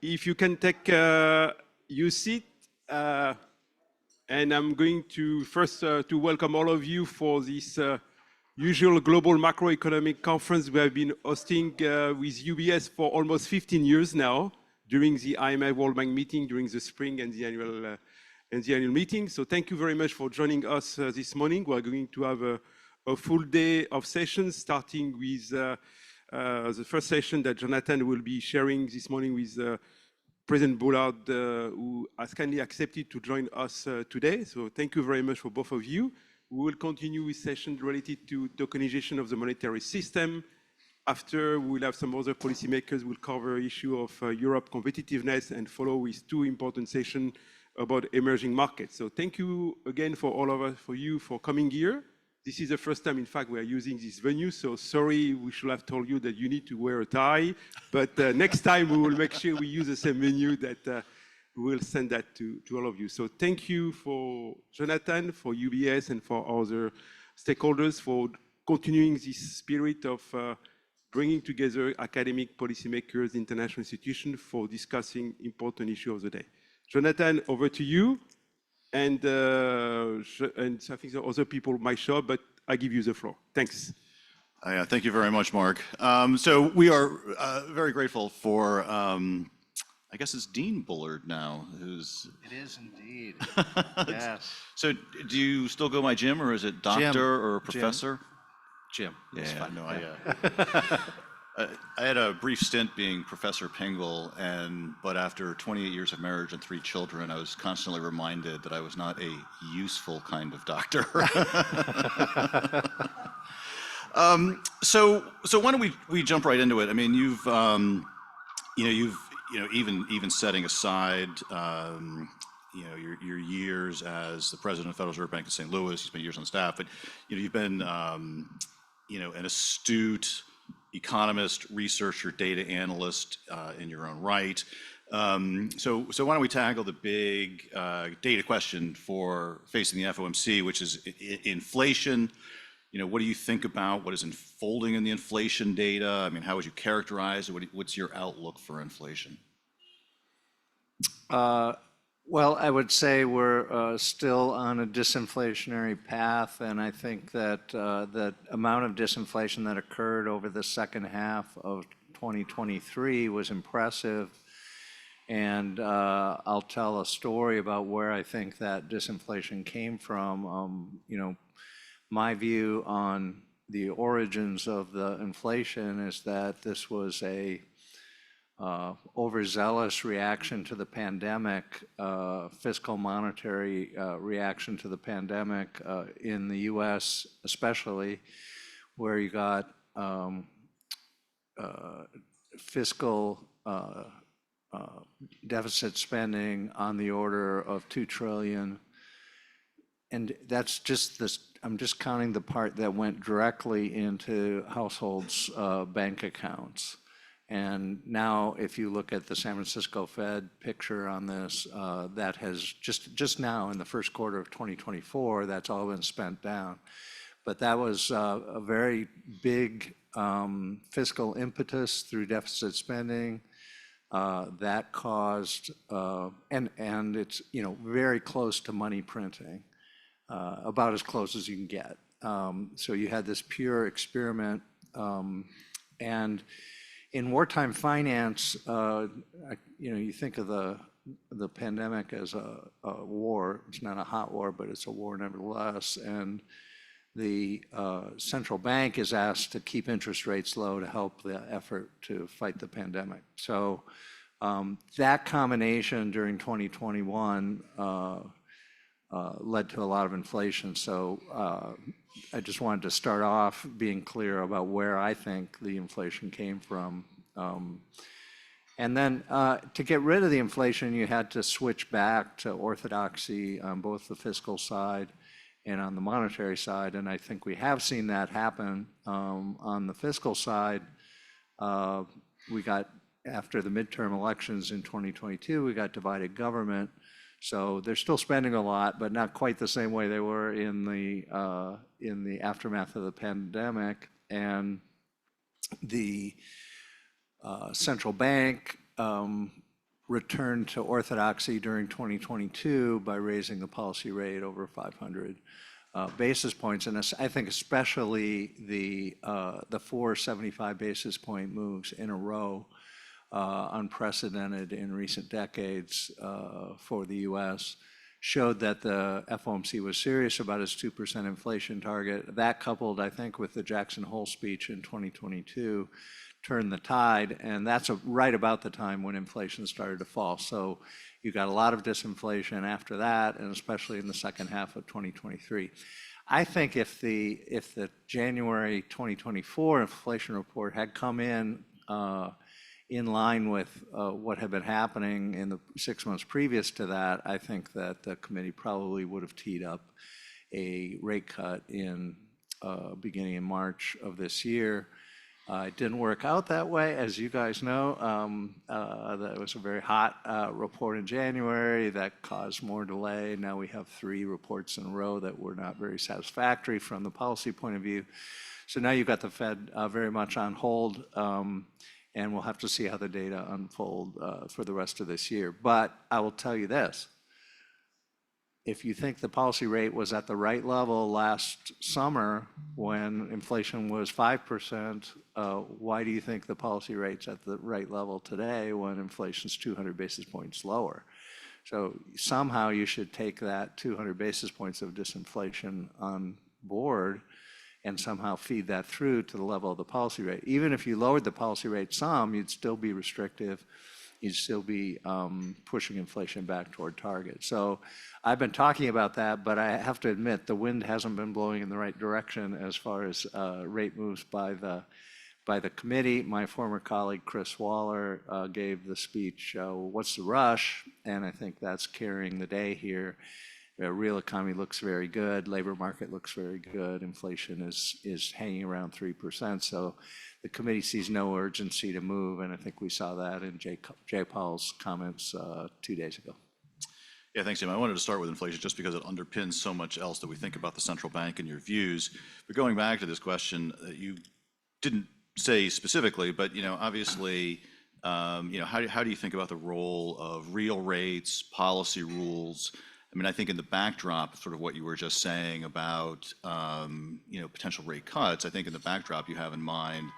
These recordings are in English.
If you can take your seat, and I'm going to first to welcome all of you for this usual global macroeconomic conference we have been hosting with UBS for almost 15 years now, during the IMF World Bank meeting, during the spring and the annual meeting. So thank you very much for joining us this morning. We're going to have a full day of sessions, starting with the first session that Jonathan will be sharing this morning with President Bullard, who has kindly accepted to join us today. So thank you very much for both of you. We will continue with sessions related to tokenization of the monetary system. After, we will have some other policymakers who will cover issue of Europe competitiveness and follow with two important sessions about emerging markets. So thank you again for all of us, for you, for coming here. This is the first time, in fact, we are using this venue, so sorry, we should have told you that you need to wear a tie, but next time we will make sure we use the same venue, that we will send that to all of you. So thank you for Jonathan, for UBS, and for other stakeholders for continuing this spirit of bringing together academic, policymakers, international institutions for discussing important issues of the day. Jonathan, over to you. And I think the other people might show up, but I give you the floor. Thanks. Thank you very much, Mark. So we are very grateful for, I guess it's Dean Bullard now, who's... It is indeed, yes. So do you still go by Jim, or is it doctor Jim. or professor? Jim. Yeah, no, I had a brief stint being Professor Pingle, but after 28 years of marriage and 3 children, I was constantly reminded that I was not a useful kind of doctor. So why don't we jump right into it? I mean, you've even setting aside your years as the president of the Federal Reserve Bank of St. Louis, you spent years on staff, but you've been an astute economist, researcher, data analyst in your own right. So why don't we tackle the big data question for facing the FOMC, which is inflation. What do you think about what is unfolding in the inflation data? I mean, how would you characterize it? What's your outlook for inflation? Well, I would say we're still on a disinflationary path, and I think that the amount of disinflation that occurred over the second half of 2023 was impressive. And I'll tell a story about where I think that disinflation came from. My view on the origins of the inflation is that this was a overzealous reaction to the pandemic, fiscal monetary reaction to the pandemic in the US especially, where you got fiscal deficit spending on the order of $2 trillion. And that's just this, I'm just counting the part that went directly into households' bank accounts. And now, if you look at the San Francisco Fed picture on this, that has just now in the first quarter of 2024, that's all been spent down. But that was a very big fiscal impetus through deficit spending that caused, and it's very close to money printing, about as close as you can get. So you had this pure experiment, and in wartime finance, you think of the pandemic as a war. It's not a hot war, but it's a war nevertheless. And the central bank is asked to keep interest rates low to help the effort to fight the pandemic. So that combination during 2021 led to a lot of inflation. So I just wanted to start off being clear about where I think the inflation came from. And then to get rid of the inflation, you had to switch back to orthodoxy on both the fiscal side and on the monetary side. And I think we have seen that happen. On the fiscal side, we got, after the midterm elections in 2022, we got divided government. So they're still spending a lot, but not quite the same way they were in the aftermath of the pandemic. And the central bank returned to orthodoxy during 2022 by raising the policy rate over 500 basis points. And I think especially the 475 basis point moves in a row, unprecedented in recent decades for the US, showed that the FOMC was serious about its 2% inflation target. That coupled, I think, with the Jackson Hole speech in 2022, turned the tide, and that's right about the time when inflation started to fall. So you got a lot of disinflation after that, and especially in the second half of 2023. I think if the January 2024 inflation report had come in line with what had been happening in the 6 months previous to that, I think that the committee probably would have teed up a rate cut in beginning in March of this year. It didn't work out that way, as you guys know. That was a very hot report in January that caused more delay. Now we have 3 reports in a row that were not very satisfactory from the policy point of view. So now you've got the Fed very much on hold, and we'll have to see how the data unfold for the rest of this year. But I will tell you this. If you think the policy rate was at the right level last summer when inflation was 5%, why do you think the policy rate's at the right level today when inflation's 200 basis points lower? So somehow you should take that 200 basis points of disinflation on board and somehow feed that through to the level of the policy rate. Even if you lowered the policy rate some, you'd still be restrictive. You'd still be pushing inflation back toward target. So I've been talking about that, but I have to admit the wind hasn't been blowing in the right direction as far as rate moves by the committee. My former colleague Chris Waller gave the speech, "What's the rush?" And I think that's carrying the day here. The real economy looks very good. Labor market looks very good. Inflation is hanging around 3%. So the committee sees no urgency to move, and I think we saw that in Jay Powell's comments 2 days ago. Yeah, thanks, Jim. I wanted to start with inflation just because it underpins so much else that we think about the central bank and your views. But going back to this question, you didn't say specifically, but obviously, how do you think about the role of real rates, policy rules? I mean, I think in the backdrop, sort of what you were just saying about potential rate cuts, I think in the backdrop you have in mind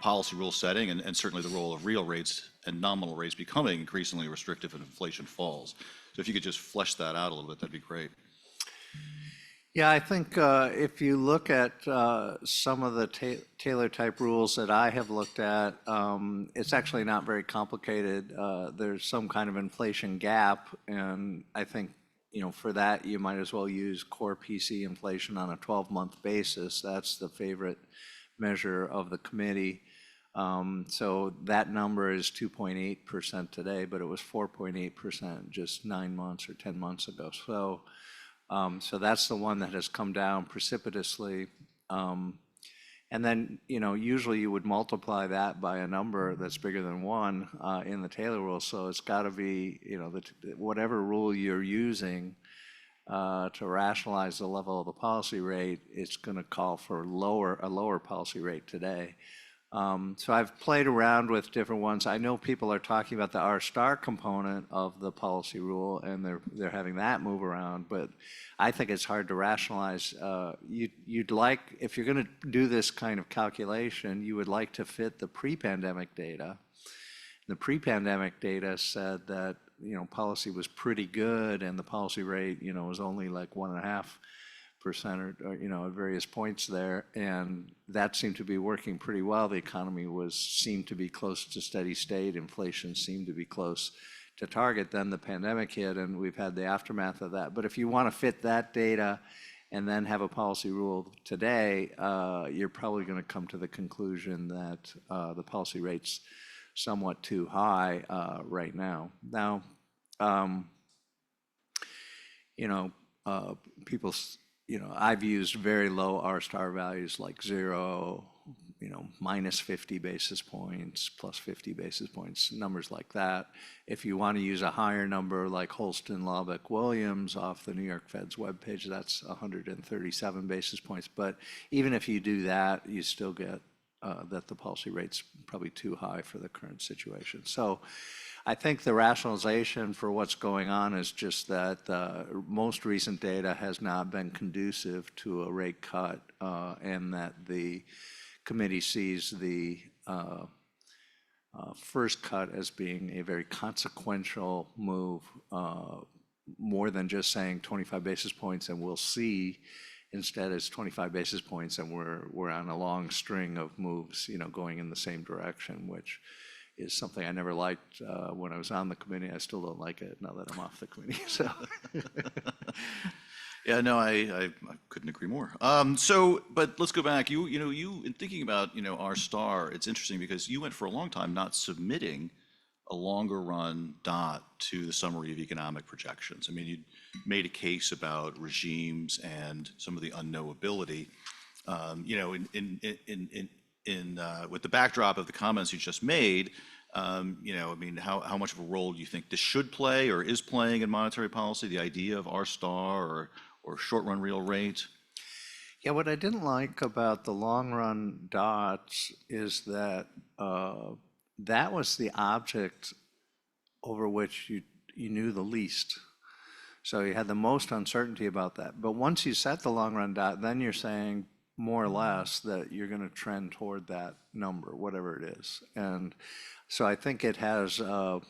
policy rule setting and certainly the role of real rates and nominal rates becoming increasingly restrictive as inflation falls. So if you could just flesh that out a little bit, that'd be great. Yeah, I think if you look at some of the Taylor type rules that I have looked at, it's actually not very complicated. There's some kind of inflation gap, and I think for that you might as well use core PC inflation on a 12-month basis. That's the favorite measure of the committee. So that number is 2.8% today, but it was 4.8% just 9 months or 10 months ago. So that's the one that has come down precipitously. And then, usually you would multiply that by a number that's bigger than 1 in the Taylor rule. So it's got to be, whatever rule you're using to rationalize the level of the policy rate, it's going to call for a lower policy rate today. So I've played around with different ones. I know people are talking about the R* component of the policy rule, and they're having that move around. But I think it's hard to rationalize. You'd like, if you're going to do this kind of calculation, you would like to fit the pre-pandemic data. The pre-pandemic data said that policy was pretty good, and the policy rate was only like 1.5%. Or at various points there, and that seemed to be working pretty well. The economy seemed to be close to steady state. Inflation seemed to be close to target. Then the pandemic hit, and we've had the aftermath of that. But if you want to fit that data and then have a policy rule today, you're probably going to come to the conclusion that the policy rate's somewhat too high right now. Now, people. I've used very low R* values like 0, minus 50 basis points, plus 50 basis points, numbers like that. If you want to use a higher number like Holston, Lubbock, Williams off the New York Fed's webpage, that's 137 basis points. But even if you do that, you still get that the policy rate's probably too high for the current situation. So I think the rationalization for what's going on is just that the most recent data has not been conducive to a rate cut, and that the committee sees the first cut as being a very consequential move, more than just saying 25 basis points and we'll see. Instead, it's 25 basis points and we're on a long string of moves, going in the same direction, which is something I never liked when I was on the committee. I still don't like it now that I'm off the committee. So, Yeah, no, I couldn't agree more. But let's go back. You in thinking about our star, it's interesting because you went for a long time not submitting a longer run dot to the summary of economic projections. I mean, you made a case about regimes and some of the unknowability. With the backdrop of the comments you just made, I mean, how much of a role do you think this should play or is playing in monetary policy? The idea of R star or short run real rate? yeah, what I didn't like about the long run dots is that that was the object over which you knew the least. So you had the most uncertainty about that. But once you set the long run dot, then you're saying more or less that you're going to trend toward that number, whatever it is. And so I think it has too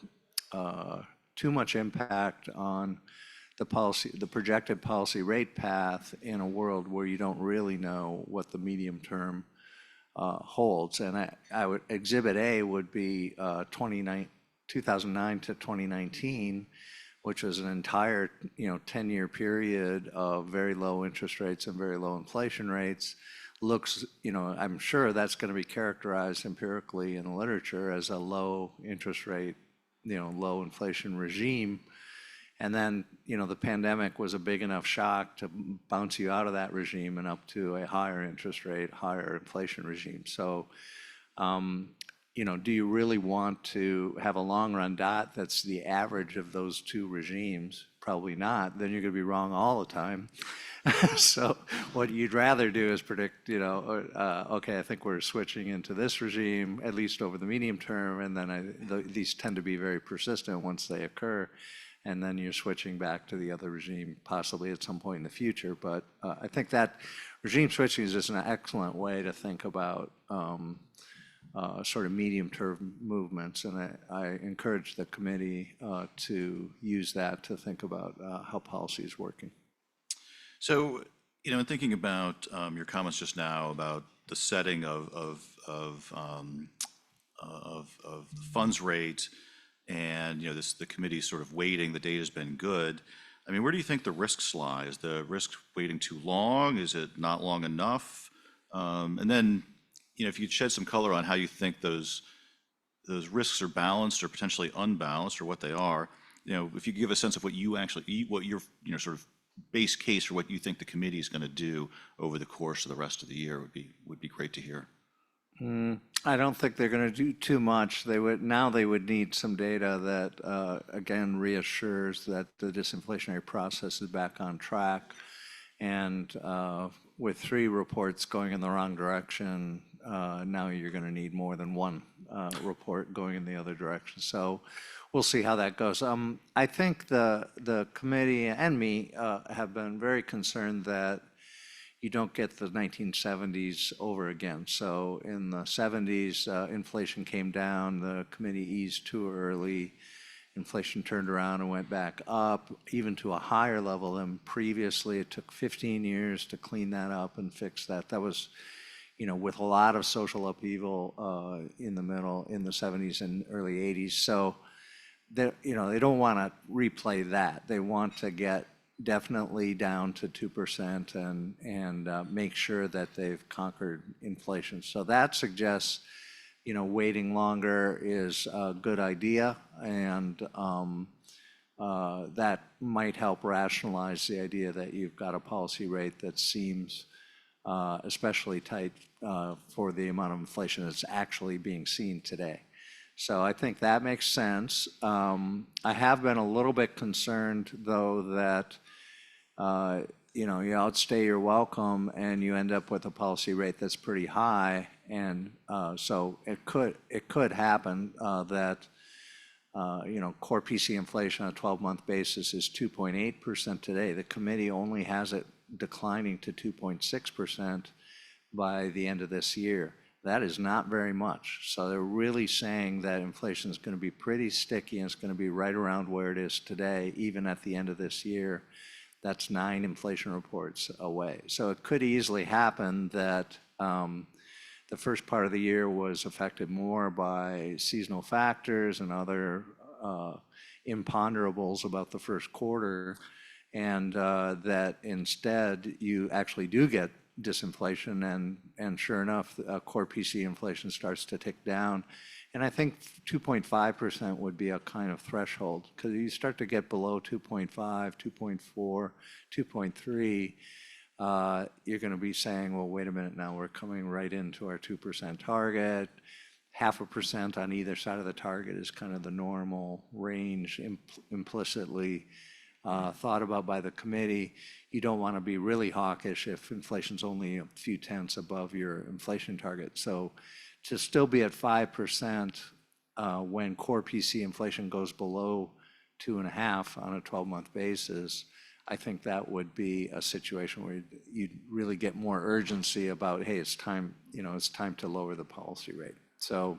much impact on the projected policy rate path in a world where you don't really know what the medium term holds. And Exhibit A would be 2009 to 2019, which was an entire 10-year period of very low interest rates and very low inflation rates. Looks, I'm sure that's going to be characterized empirically in the literature as a low interest rate, low inflation regime. And then, the pandemic was a big enough shock to bounce you out of that regime and up to a higher interest rate, higher inflation regime. So, do you really want to have a long run dot that's the average of those two regimes? Probably not. Then you're going to be wrong all the time. So what you'd rather do is predict, okay, I think we're switching into this regime, at least over the medium term, and then these tend to be very persistent once they occur. And then you're switching back to the other regime, possibly at some point in the future. But I think that regime switching is just an excellent way to think about sort of medium-term movements. And I encourage the committee to use that to think about how policy is working. So, in thinking about your comments just now about the setting of the funds rate, and the committee's sort of waiting, the data's been good. I mean, where do you think the risks lie? Is the risk waiting too long? Is it not long enough? And then, if you'd shed some color on how you think those risks are balanced or potentially unbalanced, or what they are, if you could give a sense of what your sort of base case for what you think the committee is going to do over the course of the rest of the year would be great to hear. I don't think they're going to do too much. They would need some data that again reassures that the disinflationary process is back on track. And with 3 reports going in the wrong direction, now you're going to need more than one report going in the other direction. So we'll see how that goes. I think the committee and me have been very concerned that you don't get the 1970s over again. So in the 70s, inflation came down, the committee eased too early, inflation turned around and went back up, even to a higher level than previously. It took 15 years to clean that up and fix that. That was, with a lot of social upheaval in the 70s and early 80s. So, they don't want to replay that. They want to get definitely down to 2% and make sure that they've conquered inflation. So that suggests, waiting longer is a good idea, and that might help rationalize the idea that you've got a policy rate that seems especially tight for the amount of inflation that's actually being seen today. So I think that makes sense. I have been a little bit concerned, though, that you outstay your welcome and you end up with a policy rate that's pretty high, and so it could happen that core PC inflation on a 12-month basis is 2.8% today. The committee only has it declining to 2.6% by the end of this year. That is not very much. So they're really saying that inflation is going to be pretty sticky and it's going to be right around where it is today, even at the end of this year. That's 9 inflation reports away. So it could easily happen that the first part of the year was affected more by seasonal factors and other imponderables about the first quarter, and that instead you actually do get disinflation, and sure enough, core PC inflation starts to tick down. And I think 2.5% would be a kind of threshold, because you start to get below 2.5, 2.4, 2.3, you're going to be saying, well, wait a minute, now we're coming right into our 2% target. 0.5% on either side of the target is kind of the normal range implicitly thought about by the committee. You don't want to be really hawkish if inflation's only a few tenths above your inflation target. So to still be at 5% when core PC inflation goes below 2.5 on a 12-month basis, I think that would be a situation where you'd really get more urgency about, hey, it's time to lower the policy rate. So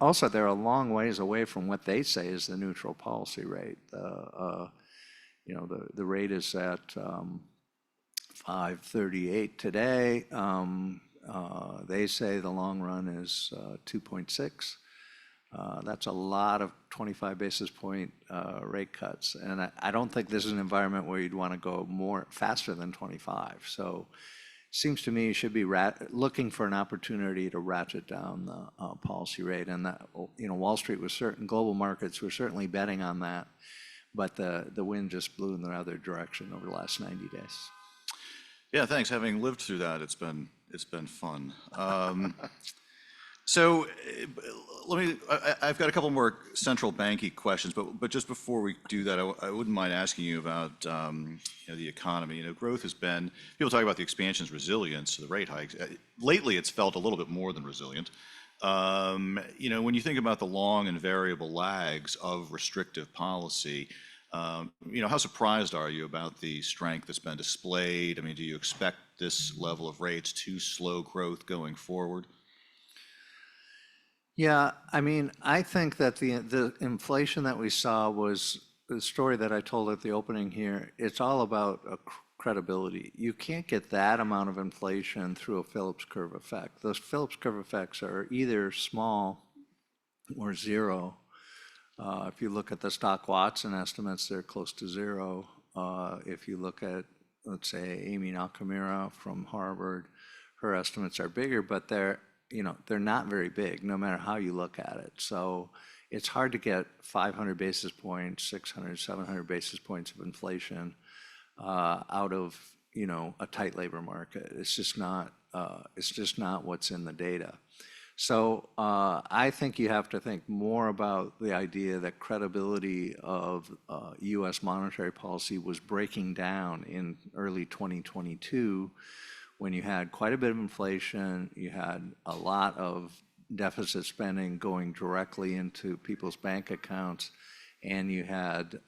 also, they're a long ways away from what they say is the neutral policy rate. The rate is at 5.38 today. They say the long run is 2.6. That's a lot of 25 basis point rate cuts. And I don't think this is an environment where you'd want to go more faster than 25. So it seems to me you should be looking for an opportunity to ratchet down the policy rate. And that, Wall Street was global markets were certainly betting on that, but the wind just blew in the other direction over the last 90 days. Yeah, thanks. Having lived through that, it's been fun. So I've got a couple more central banking questions, but just before we do that, I wouldn't mind asking you about the economy. Growth has been, people talk about the expansion's resilience to the rate hikes. Lately, it's felt a little bit more than resilient. When you think about the long and variable lags of restrictive policy, how surprised are you about the strength that's been displayed? I mean, do you expect this level of rates to slow growth going forward? Yeah, I mean, I think that the inflation that we saw was the story that I told at the opening here. It's all about credibility. You can't get that amount of inflation through a Phillips curve effect. Those Phillips curve effects are either small or zero. If you look at the Stock-Watson estimates, they're close to zero. If you look at, let's say, Amy Nakamura from Harvard, her estimates are bigger, but they're not very big, no matter how you look at it. So it's hard to get 500 basis points, 600, 700 basis points of inflation out of a tight labor market. It's just not what's in the data. So I think you have to think more about the idea that credibility of U.S. monetary policy was breaking down in early 2022, when you had quite a bit of inflation, you had a lot of deficit spending going directly into people's bank accounts, and you had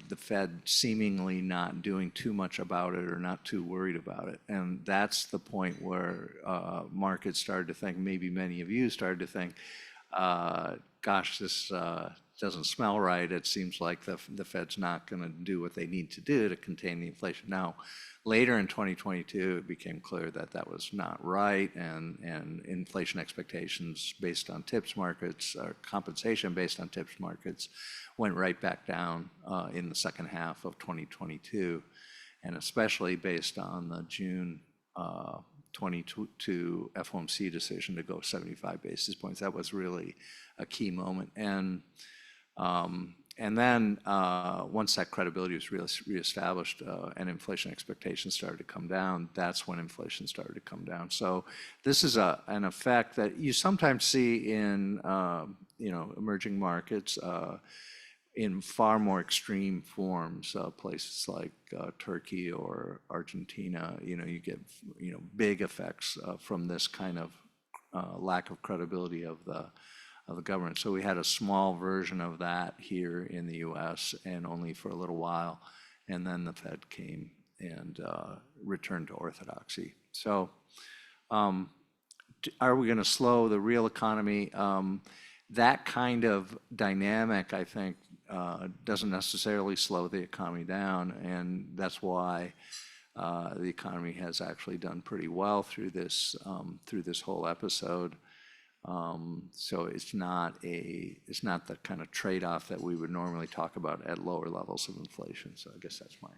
the Fed seemingly not doing too much about it or not too worried about it. And that's the point where markets started to think, maybe many of you started to think, gosh, this doesn't smell right. It seems like the Fed's not going to do what they need to do to contain the inflation. Now, later in 2022, it became clear that that was not right, and inflation expectations based on TIPS markets, or compensation based on TIPS markets, went right back down in the second half of 2022, and especially based on the June 22 FOMC decision to go 75 basis points. That was really a key moment. And then once that credibility was reestablished and inflation expectations started to come down, that's when inflation started to come down. So this is an effect that you sometimes see in emerging markets in far more extreme forms. Places like Turkey or Argentina, you get big effects from this kind of lack of credibility of the of the government. So we had a small version of that here in the US and only for a little while. And then the Fed came and returned to orthodoxy. So are we going to slow the real economy? That kind of dynamic, I think, doesn't necessarily slow the economy down, and that's why the economy has actually done pretty well through this whole episode. So it's not the kind of trade-off that we would normally talk about at lower levels of inflation. So I guess that's my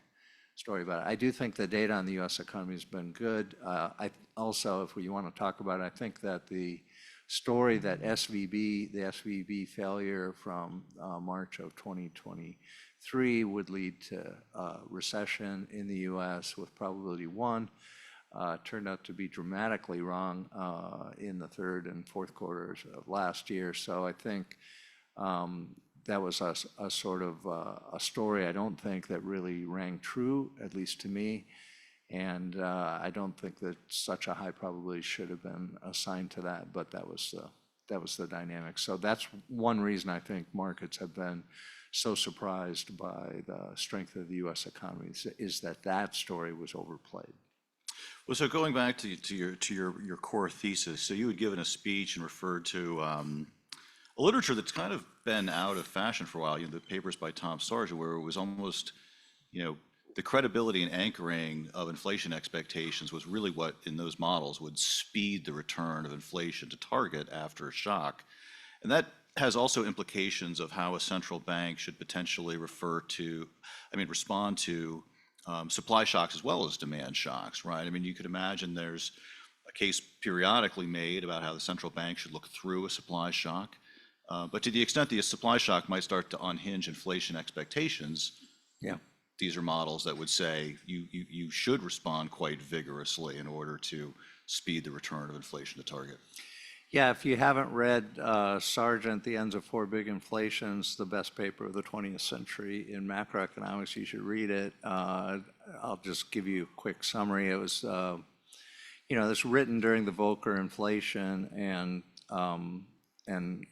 story about it. I do think the data on the U.S. economy has been good. I also, if we want to talk about it, I think that the story that the SVB failure from March of 2023 would lead to recession in the U.S. with probability 1 turned out to be dramatically wrong in the third and fourth quarters of last year. So I think that was a sort of a story I don't think that really rang true, at least to me. And I don't think that such a high probability should have been assigned to that, but that was the dynamic. So that's one reason I think markets have been so surprised by the strength of the U.S. economy is that story was overplayed. Well, so going back to your core thesis, so you had given a speech and referred to a literature that's kind of been out of fashion for a while. The papers by Tom Sargent, where it was almost, the credibility and anchoring of inflation expectations was really what, in those models, would speed the return of inflation to target after a shock. And that has also implications of how a central bank should potentially respond to supply shocks as well as demand shocks, right? I mean, you could imagine there's a case periodically made about how the central bank should look through a supply shock. But to the extent that a supply shock might start to unhinge inflation expectations, these are models that would say you should respond quite vigorously in order to speed the return of inflation to target. Yeah, if you haven't read Sargent, The Ends of Four Big Inflations, the best paper of the 20th century in macroeconomics, you should read it. I'll just give you a quick summary. It was, it's written during the Volcker inflation, and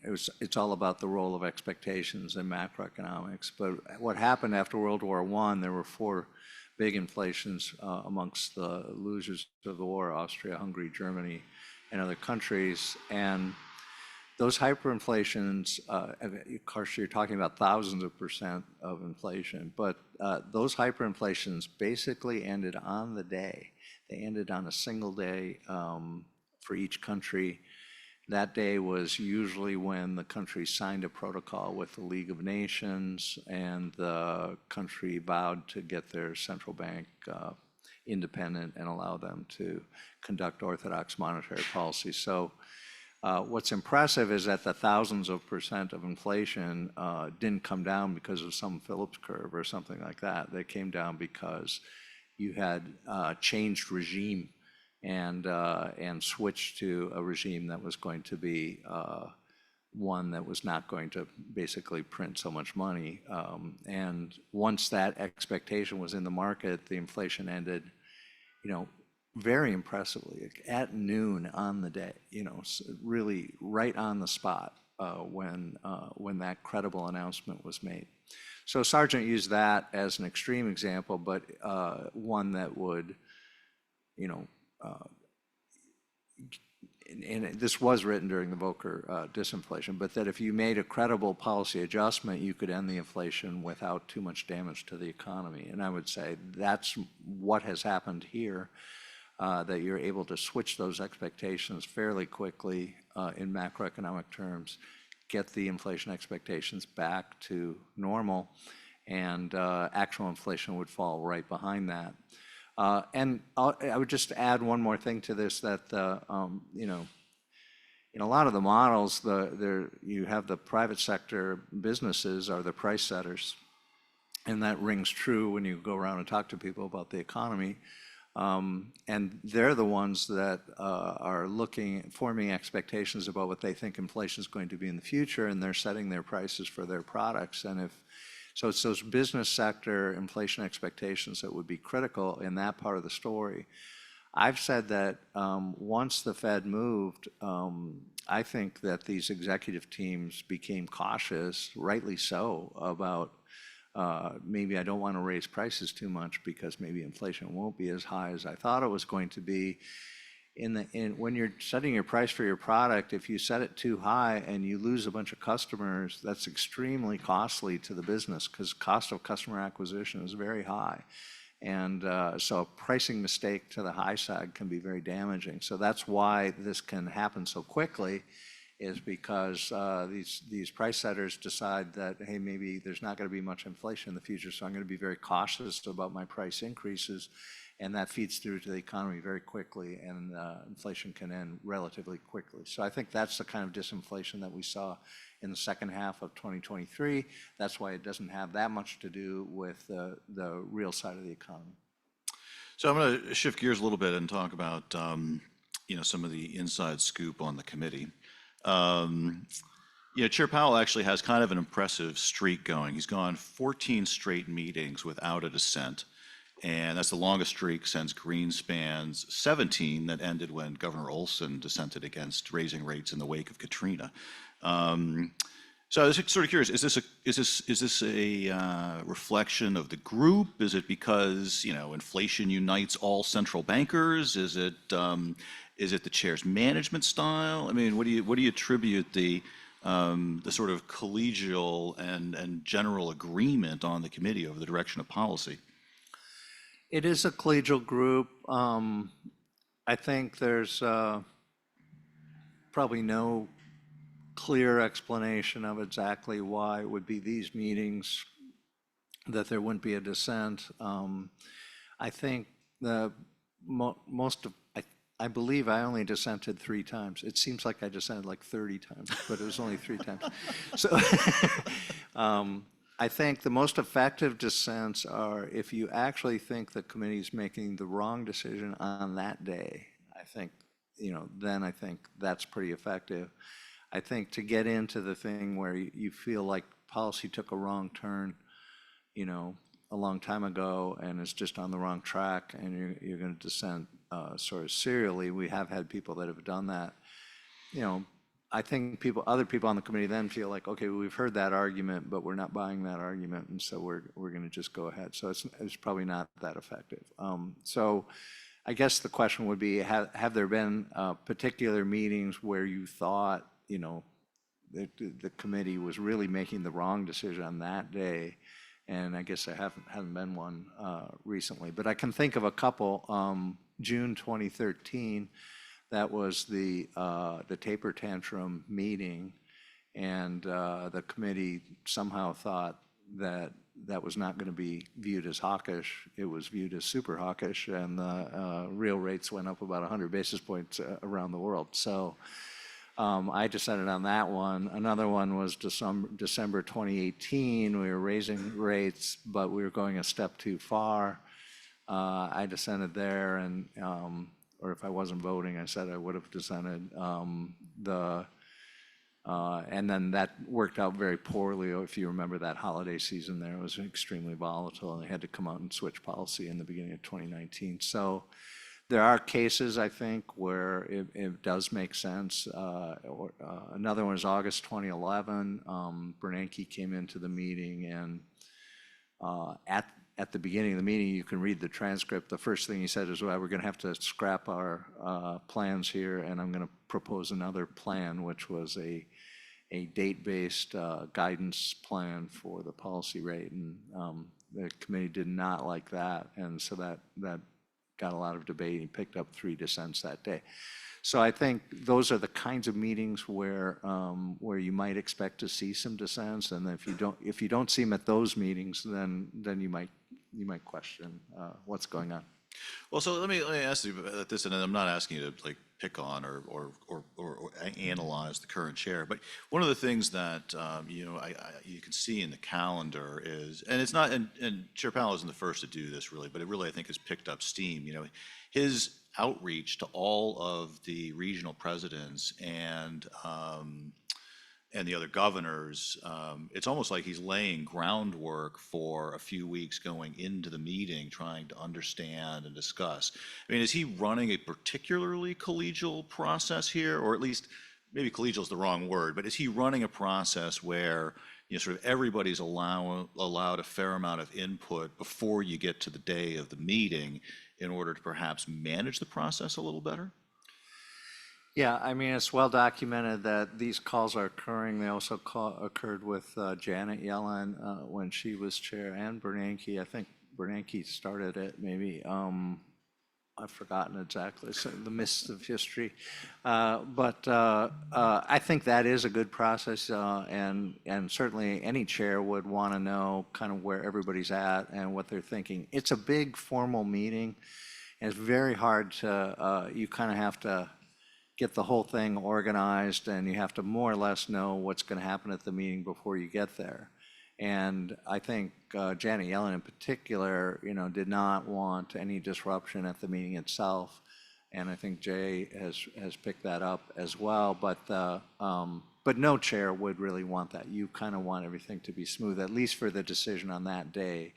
it's all about the role of expectations in macroeconomics. But what happened after World War I, there were four big inflations amongst the losers of the war: Austria, Hungary, Germany, and other countries. And those hyperinflations, of course, you're talking about thousands of percent of inflation, but those hyperinflations basically ended on the day. They ended on a single day for each country. That day was usually when the country signed a protocol with the League of Nations and the country vowed to get their central bank independent and allow them to conduct orthodox monetary policy. So what's impressive is that the thousands of percent of inflation didn't come down because of some Phillips curve or something like that. They came down because you had changed regime and switched to a regime that was going to be one that was not going to basically print so much money. And once that expectation was in the market, the inflation ended, very impressively at noon on the day, really right on the spot when that credible announcement was made. So Sargent used that as an extreme example, but one that would, and this was written during the Volcker disinflation, but that if you made a credible policy adjustment, you could end the inflation without too much damage to the economy. And I would say that's what has happened here, that you're able to switch those expectations fairly quickly in macroeconomic terms, get the inflation expectations back to normal, and actual inflation would fall right behind that. And I would just add one more thing to this, that in a lot of the models, you have the private sector businesses are the price setters, and that rings true when you go around and talk to people about the economy. And they're the ones that are forming expectations about what they think inflation is going to be in the future, and they're setting their prices for their products. And so it's those business sector inflation expectations that would be critical in that part of the story. I've said that once the Fed moved, I think that these executive teams became cautious, rightly so, about maybe I don't want to raise prices too much because maybe inflation won't be as high as I thought it was going to be. When you're setting your price for your product, if you set it too high and you lose a bunch of customers, that's extremely costly to the business because cost of customer acquisition is very high. And so a pricing mistake to the high side can be very damaging. So that's why this can happen so quickly, is because these price setters decide that, hey, maybe there's not going to be much inflation in the future, so I'm going to be very cautious about my price increases. And that feeds through to the economy very quickly, and inflation can end relatively quickly. So I think that's the kind of disinflation that we saw in the second half of 2023. That's why it doesn't have that much to do with the real side of the economy. So I'm going to shift gears a little bit and talk about some of the inside scoop on the committee. Chair Powell actually has kind of an impressive streak going. He's gone 14 straight meetings without a dissent. And that's the longest streak since Greenspan's 17 that ended when Governor Olson dissented against raising rates in the wake of Katrina. So I was sort of curious: is this a reflection of the group? Is it because inflation unites all central bankers? Is it the chair's management style? I mean, what do you attribute the sort of collegial and general agreement on the committee over the direction of policy? It is a collegial group. I think there's probably no clear explanation of exactly why it would be these meetings that there wouldn't be a dissent. I think I believe I only dissented 3 times. It seems like I dissented like 30 times, but it was only 3 times. So I think the most effective dissents are if you actually think the committee is making the wrong decision on that day. I think, then I think that's pretty effective. I think to get into the thing where you feel like policy took a wrong turn, a long time ago and is just on the wrong track, and you're going to dissent sort of serially. We have had people that have done that. I think other people on the committee then feel like, okay, well, we've heard that argument, but we're not buying that argument, and so we're going to just go ahead. So it's probably not that effective. So I guess the question would be, have there been particular meetings where you thought, the committee was really making the wrong decision on that day? And I guess there hasn't been one recently, but I can think of a couple. June 2013. That was the taper tantrum meeting, and the committee somehow thought that was not going to be viewed as hawkish. It was viewed as super hawkish, and the real rates went up about 100 basis points around the world. So I dissented on that one. Another one was December 2018. We were raising rates, but we were going a step too far. I dissented there, and or if I wasn't voting, I said I would have dissented. And then that worked out very poorly. If you remember that holiday season there, it was extremely volatile, and they had to come out and switch policy in the beginning of 2019. So there are cases, I think, where it does make sense. Another one is August 2011. Bernanke came into the meeting, and at the beginning of the meeting, you can read the transcript. The first thing he said is, well, we're going to have to scrap our plans here, and I'm going to propose another plan, which was a date-based guidance plan for the policy rate. And the committee did not like that, and so that got a lot of debate. He picked up 3 dissents that day. So I think those are the kinds of meetings where you might expect to see some dissents, and if you don't see them at those meetings, then you might question what's going on. Well, so let me ask you about this, and I'm not asking you to pick on or analyze the current chair, but one of the things that you can see in the calendar is, and it's not, and Chair Powell isn't the first to do this really, but it really I think has picked up steam. His outreach to all of the regional presidents and and the other governors, it's almost like he's laying groundwork for a few weeks going into the meeting, trying to understand and discuss. I mean, is he running a particularly collegial process here, or at least maybe collegial is the wrong word, but is he running a process where sort of everybody's allowed a fair amount of input before you get to the day of the meeting in order to perhaps manage the process a little better? Yeah, I mean, it's well documented that these calls are occurring. They also occurred with Janet Yellen when she was chair, and Bernanke. I think Bernanke started it, maybe. I've forgotten exactly, so the mists of history. But I think that is a good process, and certainly any chair would want to know kind of where everybody's at and what they're thinking. It's a big formal meeting, and it's very hard to, you kind of have to get the whole thing organized, and you have to more or less know what's going to happen at the meeting before you get there. And I think Janet Yellen in particular, did not want any disruption at the meeting itself. And I think Jay has picked that up as well. But no chair would really want that. You kind of want everything to be smooth, at least for the decision on that day.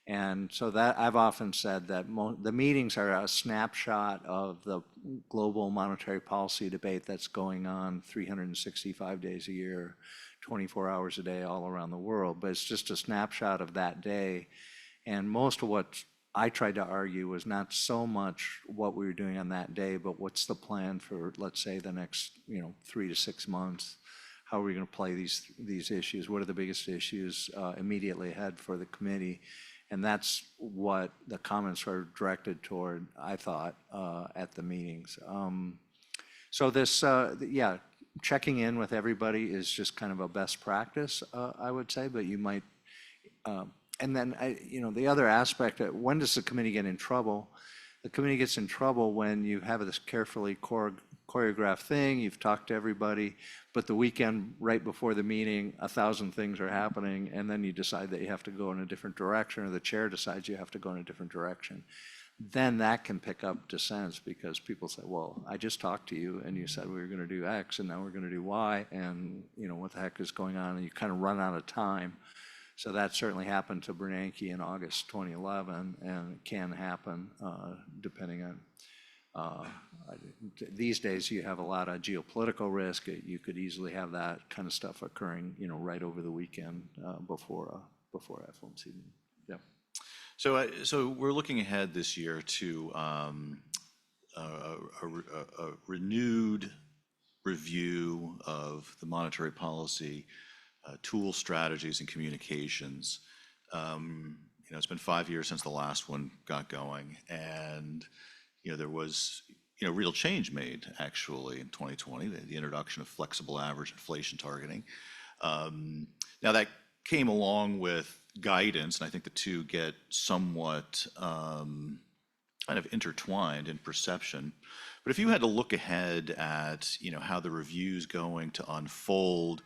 And so that I've often said that the meetings are a snapshot of the global monetary policy debate that's going on 365 days a year, 24 hours a day all around the world. But it's just a snapshot of that day. And most of what I tried to argue was not so much what we were doing on that day, but what's the plan for, let's say, the next 3 to 6 months. How are we going to play these issues? What are the biggest issues immediately ahead for the committee? And that's what the comments were directed toward, I thought, at the meetings. So this, yeah, checking in with everybody is just kind of a best practice, I would say. But you might, and then the other aspect, when does the committee get in trouble? The committee gets in trouble when you have this carefully choreographed thing, you've talked to everybody, but the weekend right before the meeting, 1,000 things are happening, and then you decide that you have to go in a different direction, or the chair decides you have to go in a different direction. Then that can pick up dissents, because people say, well, I just talked to you and you said we were going to do X and now we're going to do Y, and what the heck is going on? And you kind of run out of time. So that certainly happened to Bernanke in August 2011, and it can happen depending on, these days you have a lot of geopolitical risk. You could easily have that kind of stuff occurring, right over the weekend before FOMC. Yeah. So we're looking ahead this year to a renewed review of the monetary policy tool strategies and communications. It's been 5 years since the last one got going, and there was real change made actually in 2020, the introduction of flexible average inflation targeting. Now that came along with guidance, and I think the two get somewhat kind of intertwined in perception. But if you had to look ahead at how the review's going to unfold,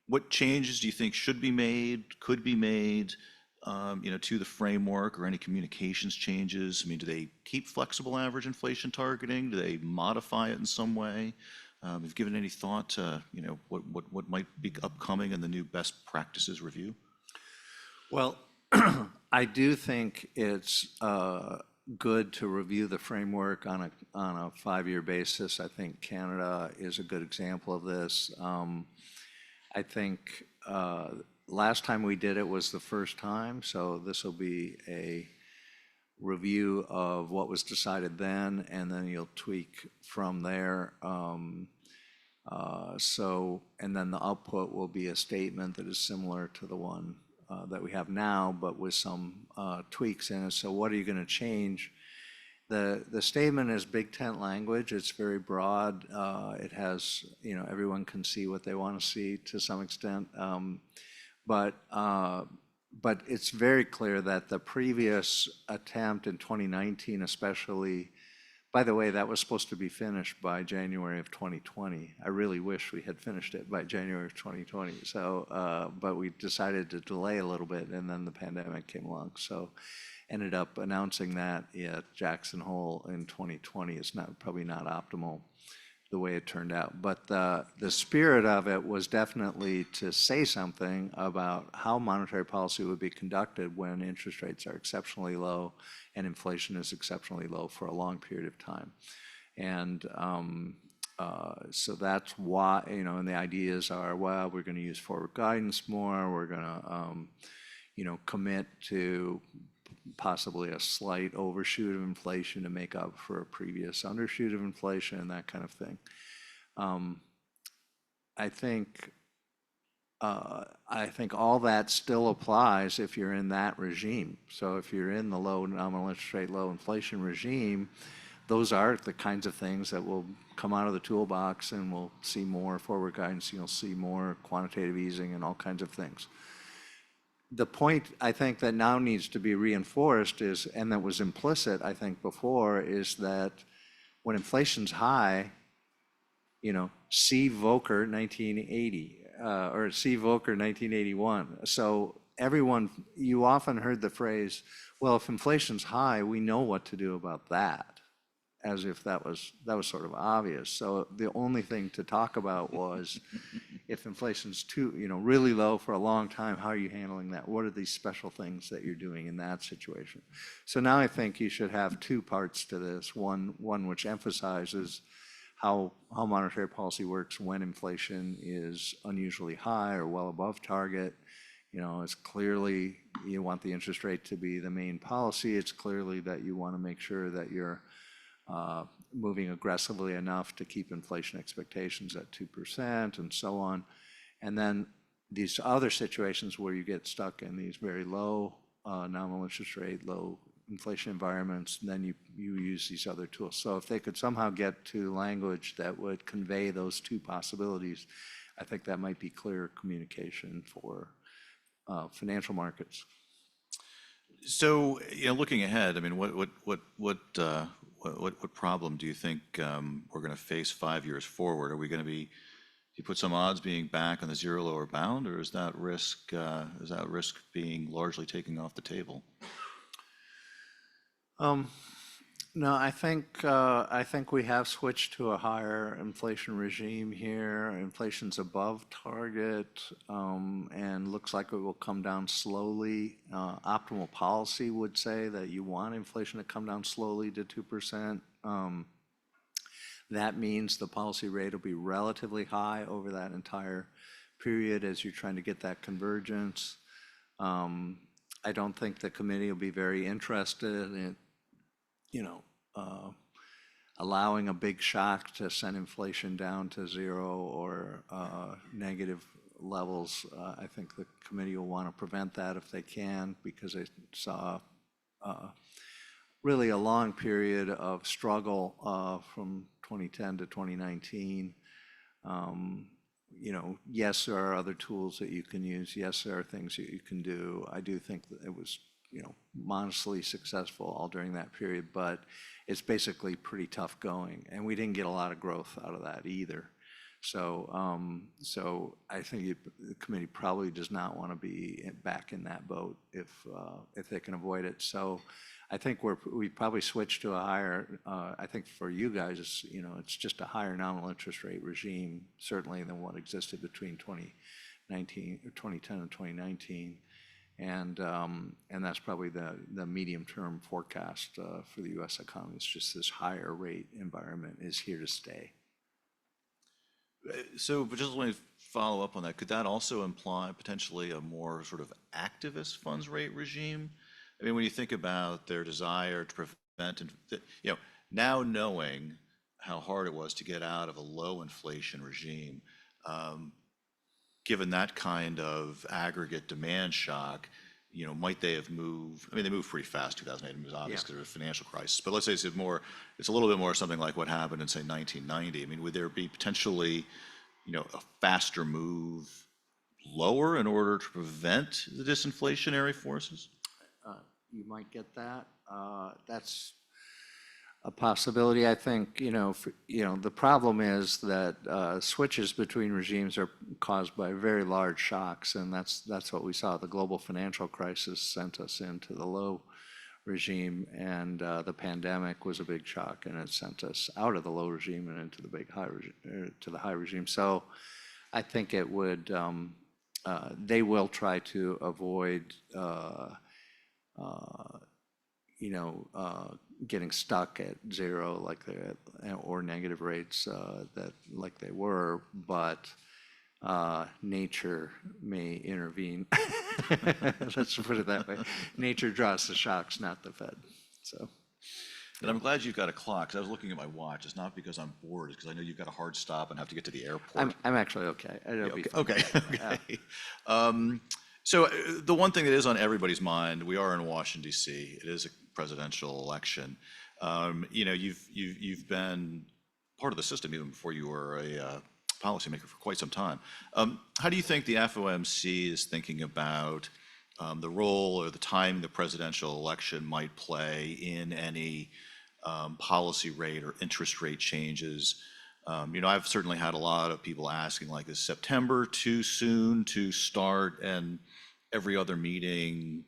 what changes do you think should be made, could be made, to the framework, or any communications changes? I mean, do they keep flexible average inflation targeting? Do they modify it in some way? Have you given any thought to, what might be upcoming in the new best practices review? Well, I do think it's good to review the framework on a 5-year basis. I think Canada is a good example of this. I think last time we did it was the first time, so this will be a review of what was decided then, and then you'll tweak from there. And then the output will be a statement that is similar to the one that we have now, but with some tweaks in it. So what are you going to change? The statement is big tent language. It's very broad. It has, everyone can see what they want to see to some extent. But it's very clear that the previous attempt in 2019 especially, by the way, that was supposed to be finished by January of 2020. I really wish we had finished it by January of 2020. So, but we decided to delay a little bit, and then the pandemic came along. So ended up announcing that at Jackson Hole in 2020 is probably not optimal. the way it turned out. But the spirit of it was definitely to say something about how monetary policy would be conducted when interest rates are exceptionally low and inflation is exceptionally low for a long period of time. And so that's why, and the ideas are, well, we're going to use forward guidance more. We're going to, commit to possibly a slight overshoot of inflation to make up for a previous undershoot of inflation and that kind of thing. I think all that still applies if you're in that regime. So if you're in the low nominal interest rate, low inflation regime, those are the kinds of things that will come out of the toolbox, and we'll see more forward guidance. You'll see more quantitative easing and all kinds of things. The point I think that now needs to be reinforced is, and that was implicit, I think, before, is that when inflation's high, see Volcker 1980 or see Volcker 1981. So you often heard the phrase, well, if inflation's high, we know what to do about that, as if that was sort of obvious. So the only thing to talk about was, if inflation's really low for a long time, how are you handling that? What are these special things that you're doing in that situation? So now I think you should have two parts to this. One which emphasizes how monetary policy works when inflation is unusually high or well above target. It's clearly you want the interest rate to be the main policy. It's clearly that you want to make sure that you're moving aggressively enough to keep inflation expectations at 2% and so on. And then these other situations where you get stuck in these very low nominal interest rate, low inflation environments, then you use these other tools. So if they could somehow get to language that would convey those two possibilities, I think that might be clear communication for financial markets. So, looking ahead, I mean, what problem do you think we're going to face 5 years forward? Are we going to be? Do you put some odds being back on the zero lower bound, or is that risk being largely taken off the table? No, I think we have switched to a higher inflation regime here. Inflation's above target, and looks like it will come down slowly. Optimal policy would say that you want inflation to come down slowly to 2%. That means the policy rate will be relatively high over that entire period as you're trying to get that convergence. I don't think the committee will be very interested in allowing a big shock to send inflation down to zero or negative levels. I think the committee will want to prevent that if they can, because they saw really a long period of struggle from 2010 to 2019. Yes, there are other tools that you can use. Yes, there are things that you can do. I do think that it was modestly successful all during that period, but it's basically pretty tough going, and we didn't get a lot of growth out of that either. So I think the committee probably does not want to be back in that boat if they can avoid it. So I think we probably switched to a higher. I think for you guys, it's just a higher nominal interest rate regime, certainly than what existed between 2010 and 2019. And that's probably the medium-term forecast for the U.S. economy. It's just this higher rate environment is here to stay. So, but just let me follow up on that. Could that also imply potentially a more sort of activist funds rate regime? I mean, when you think about their desire to prevent, now knowing how hard it was to get out of a low inflation regime, given that kind of aggregate demand shock, might they have moved? I mean, they moved pretty fast. 2008 was obvious because there was a financial crisis. But let's say it's a little bit more something like what happened in, say, 1990. I mean, would there be potentially, a faster move lower in order to prevent the disinflationary forces? You might get that. That's a possibility. I think, the problem is that switches between regimes are caused by very large shocks, and that's what we saw. The global financial crisis sent us into the low regime, and the pandemic was a big shock, and it sent us out of the low regime and into the to the high regime. So I think it would. They will try to avoid, getting stuck at zero like or negative rates that like they were, but nature may intervene. Let's put it that way. Nature draws the shocks, not the Fed. So. And I'm glad you've got a clock, 'cause I was looking at my watch. It's not because I'm bored, it's because I know you've got a hard stop and have to get to the airport. I'm actually okay. It'll be fine. Okay, okay. So the one thing that is on everybody's mind, we are in Washington, D.C. It is a presidential election. You've been part of the system even before you were a policymaker for quite some time. How do you think the FOMC is thinking about the role or the time the presidential election might play in any policy rate or interest rate changes? I've certainly had a lot of people asking, like, is September too soon to start and every other meeting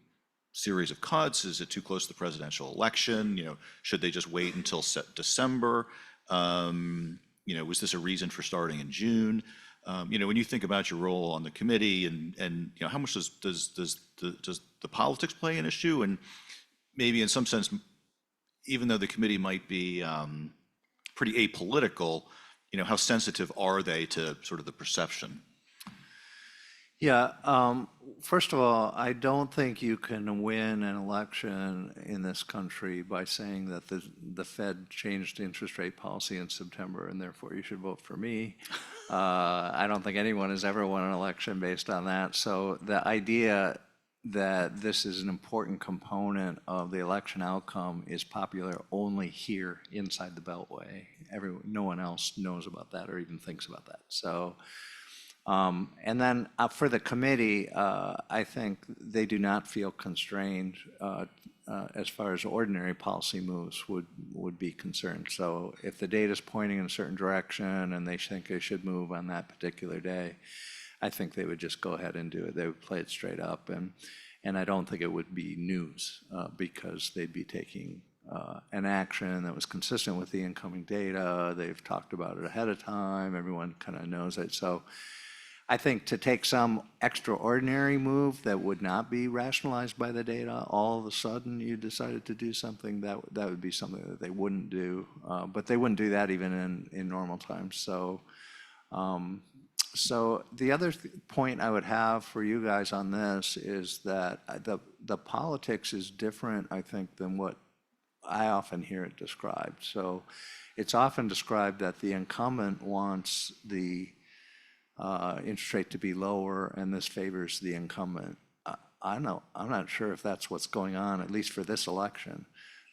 series of cuts? Is it too close to the presidential election? Should they just wait until December? Was this a reason for starting in June? When you think about your role on the committee and how much does the politics play an issue? And maybe in some sense, even though the committee might be pretty apolitical, how sensitive are they to sort of the perception? Yeah, first of all, I don't think you can win an election in this country by saying that the Fed changed interest rate policy in September and therefore you should vote for me. I don't think anyone has ever won an election based on that. So the idea that this is an important component of the election outcome is popular only here inside the Beltway. No one else knows about that or even thinks about that. So. And then for the committee, I think they do not feel constrained as far as ordinary policy moves would be concerned. So if the data is pointing in a certain direction and they think they should move on that particular day, I think they would just go ahead and do it. They would play it straight up. And I don't think it would be news because they'd be taking an action that was consistent with the incoming data. They've talked about it ahead of time. Everyone kind of knows it. So I think to take some extraordinary move that would not be rationalized by the data, all of a sudden you decided to do something, that would be something that they wouldn't do. But they wouldn't do that even in normal times. So, the other point I would have for you guys on this is that the politics is different, I think, than what I often hear it described. So it's often described that the incumbent wants the interest rate to be lower, and this favors the incumbent. I'm not sure if that's what's going on, at least for this election.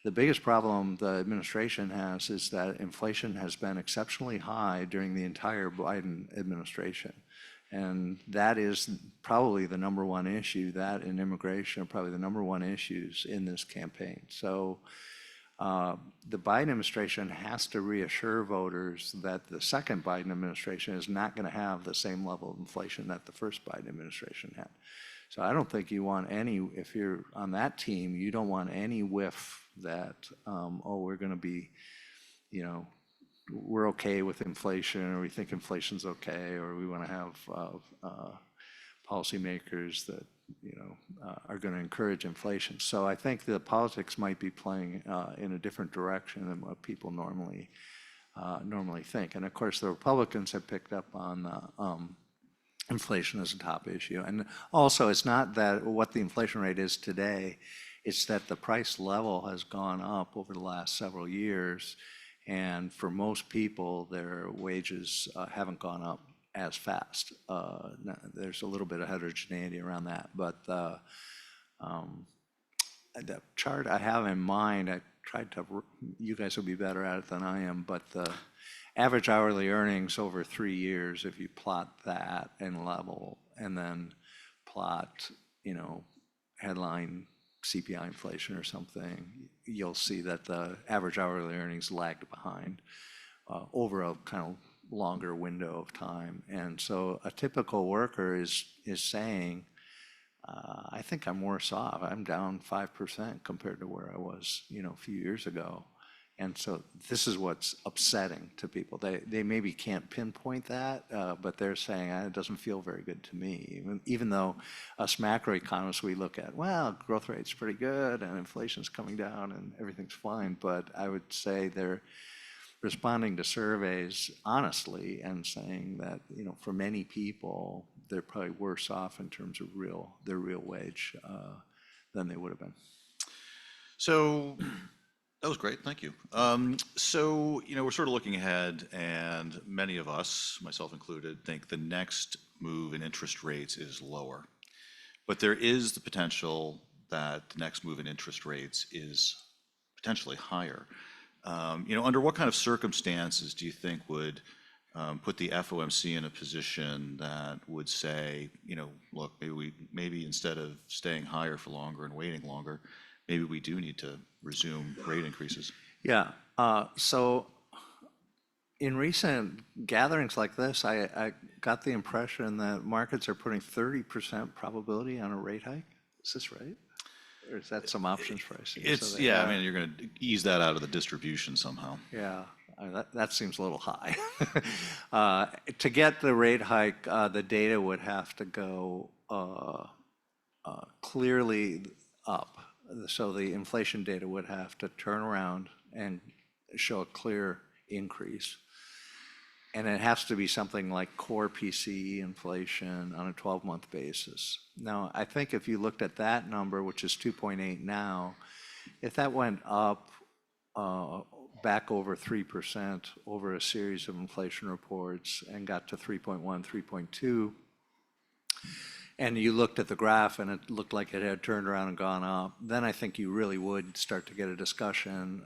The biggest problem the administration has is that inflation has been exceptionally high during the entire Biden administration. And that is probably the number one issue. That and immigration are probably the number one issues in this campaign. So the Biden administration has to reassure voters that the second Biden administration is not going to have the same level of inflation that the first Biden administration had. So I don't think you want any, if you're on that team, you don't want any whiff that, we're going to be, we're okay with inflation, or we think inflation's okay, or we want to have policymakers that are going to encourage inflation. So I think the politics might be playing in a different direction than what people normally think. And of course, the Republicans have picked up on inflation as a top issue. And also, it's not that what the inflation rate is today, it's that the price level has gone up over the last several years. And for most people, their wages haven't gone up as fast. There's a little bit of heterogeneity around that, but the chart I have in mind, I tried to, you guys will be better at it than I am, but the average hourly earnings over 3 years, if you plot that in level and then plot, headline CPI inflation or something, you'll see that the average hourly earnings lagged behind over a kind of longer window of time. And so a typical worker is saying, I think I'm worse off. I'm down 5% compared to where I was, a few years ago. And so this is what's upsetting to people. They maybe can't pinpoint that, but they're saying it doesn't feel very good to me. Even though us macroeconomists, we look at, well, growth rate's pretty good and inflation's coming down and everything's fine. But I would say they're responding to surveys honestly and saying that, for many people, they're probably worse off in terms of their real wage than they would have been. So that was great, thank you. So, we're sort of looking ahead, and many of us, myself included, think the next move in interest rates is lower. But there is the potential that the next move in interest rates is potentially higher. Under what kind of circumstances do you think would put the FOMC in a position that would say, look, maybe instead of staying higher for longer and waiting longer, maybe we do need to resume rate increases? Yeah. So in recent gatherings like this, I got the impression that markets are putting 30% probability on a rate hike. Is this right? Or is that some options pricing? I mean, you're going to ease that out of the distribution somehow. Yeah, that seems a little high. To get the rate hike, the data would have to go clearly up. So the inflation data would have to turn around and show a clear increase. And it has to be something like core PCE inflation on a 12-month basis. Now, I think if you looked at that number, which is 2.8 now, if that went up back over 3% over a series of inflation reports and got to 3.1, 3.2, and you looked at the graph and it looked like it had turned around and gone up, then I think you really would start to get a discussion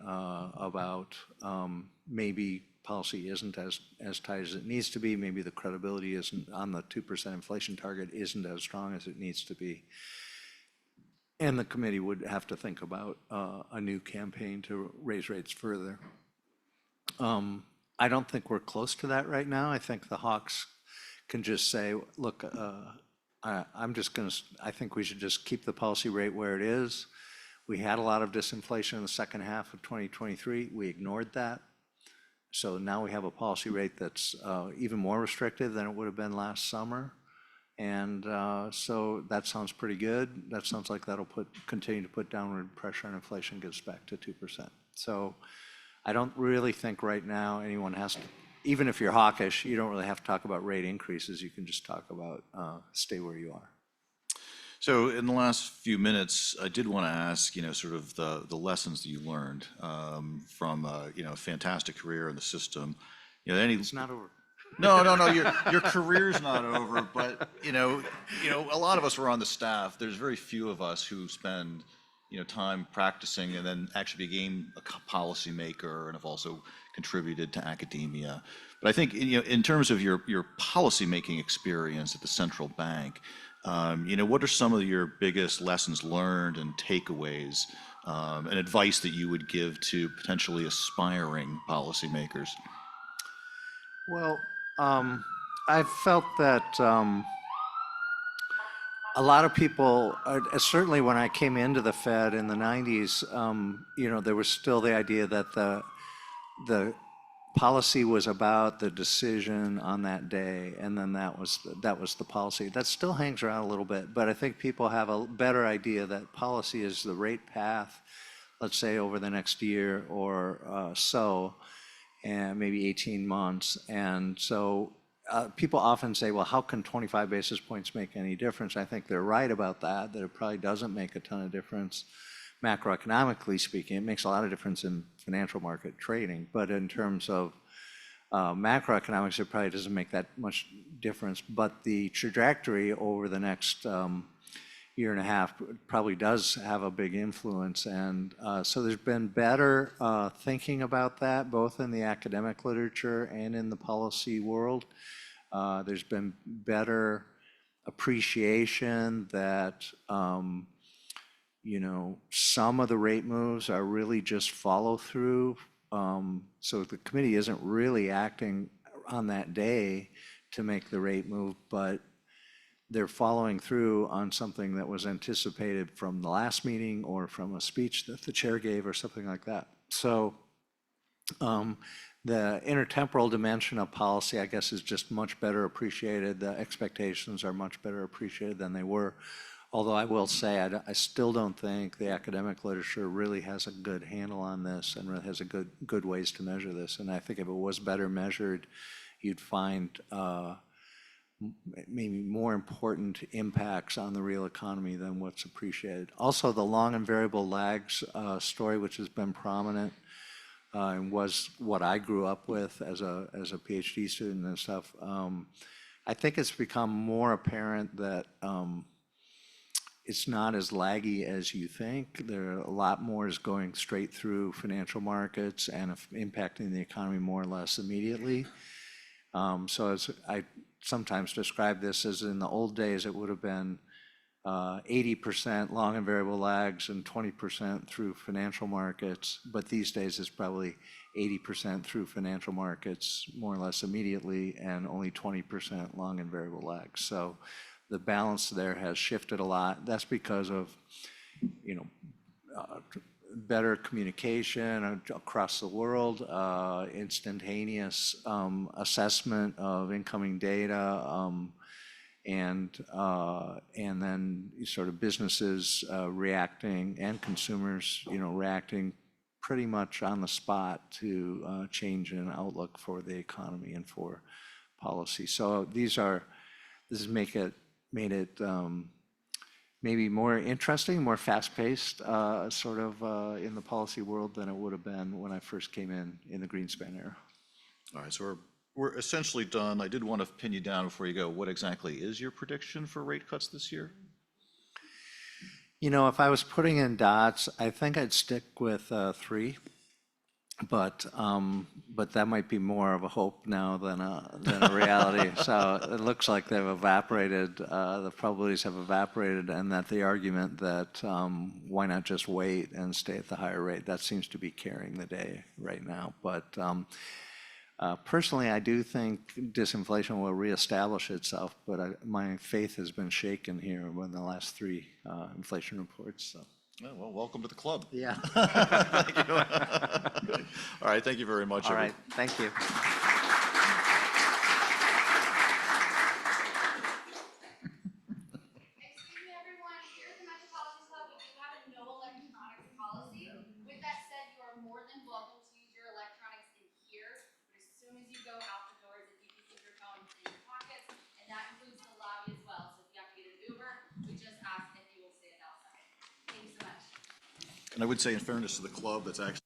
about maybe policy isn't as tight as it needs to be. Maybe the credibility isn't on the 2% inflation target isn't as strong as it needs to be. And the committee would have to think about a new campaign to raise rates further. I don't think we're close to that right now. I think the hawks can just say, look, I think we should just keep the policy rate where it is. We had a lot of disinflation in the second half of 2023. We ignored that. So now we have a policy rate that's even more restrictive than it would have been last summer. And so that sounds pretty good. That sounds like that'll continue to put downward pressure on inflation, gets back to 2%. So I don't really think right now anyone has to, even if you're hawkish, you don't really have to talk about rate increases. You can just talk about stay where you are. So in the last few minutes, I did want to ask, sort of the lessons that you learned from a fantastic career in the system. It's not over. No. Your career's not over, but a lot of us were on the staff. There's very few of us who spend time practicing and then actually became a policymaker and have also contributed to academia. But I think in terms of your policymaking experience at the central bank, what are some of your biggest lessons learned and takeaways and advice that you would give to potentially aspiring policymakers? Well, I felt that a lot of people, certainly when I came into the Fed in the 90s, there was still the idea that the policy was about the decision on that day, and then that was the policy. That still hangs around a little bit, but I think people have a better idea that policy is the rate path, let's say over the next year or so, and maybe 18 months. And so people often say, well, how can 25 basis points make any difference? I think they're right about that it probably doesn't make a ton of difference. Macroeconomically speaking, it makes a lot of difference in financial market trading, but in terms of macroeconomics, it probably doesn't make that much difference. But the trajectory over the next year and a half probably does have a big influence. And so there's been better thinking about that, both in the academic literature and in the policy world. There's been better appreciation that some of the rate moves are really just follow through. So the committee isn't really acting on that day to make the rate move, but they're following through on something that was anticipated from the last meeting or from a speech that the chair gave or something like that. So the intertemporal dimension of policy, I guess, is just much better appreciated. The expectations are much better appreciated than they were. Although I will say, I still don't think the academic literature really has a good handle on this and really has a good ways to measure this. And I think if it was better measured, you'd find maybe more important impacts on the real economy than what's appreciated. Also, the long and variable lags story, which has been prominent and was what I grew up with as a PhD student and stuff. I think it's become more apparent that it's not as laggy as you think. There are a lot more is going straight through financial markets and impacting the economy more or less immediately. So as I sometimes describe this as in the old days, it would have been 80% long and variable lags and 20% through financial markets. But these days it's probably 80% through financial markets more or less immediately and only 20% long and variable lags. So the balance there has shifted a lot. That's because of, better communication across the world, instantaneous assessment of incoming data, and then sort of businesses reacting and consumers, reacting pretty much on the spot to change in outlook for the economy and for policy. So this has made it maybe more interesting, more fast-paced, sort of in the policy world than it would have been when I first came in the Greenspan era. All right, so we're essentially done. I did want to pin you down before you go. What exactly is your prediction for rate cuts this year? If I was putting in dots, I think I'd stick with 3. But that might be more of a hope now than a reality. So it looks like they've evaporated. The probabilities have evaporated, and that the argument that why not just wait and stay at the higher rate, that seems to be carrying the day right now. But personally, I do think disinflation will reestablish itself. But my faith has been shaken here in the last 3 inflation reports. So. Oh, well, welcome to the club. Yeah. Thank you. All right, thank you very much. All right, thank you. Excuse me, everyone. Here at the Metropolitan Club, we do have a no electronics policy. With that said, you are more than welcome to use your electronics in here. But as soon as you go out the doors, if you can keep your phone in your pockets, and that includes the lobby as well. So if you have to get an Uber, we just ask if you will stand outside. Thank you so much. And I would say, in fairness to the club, that's actually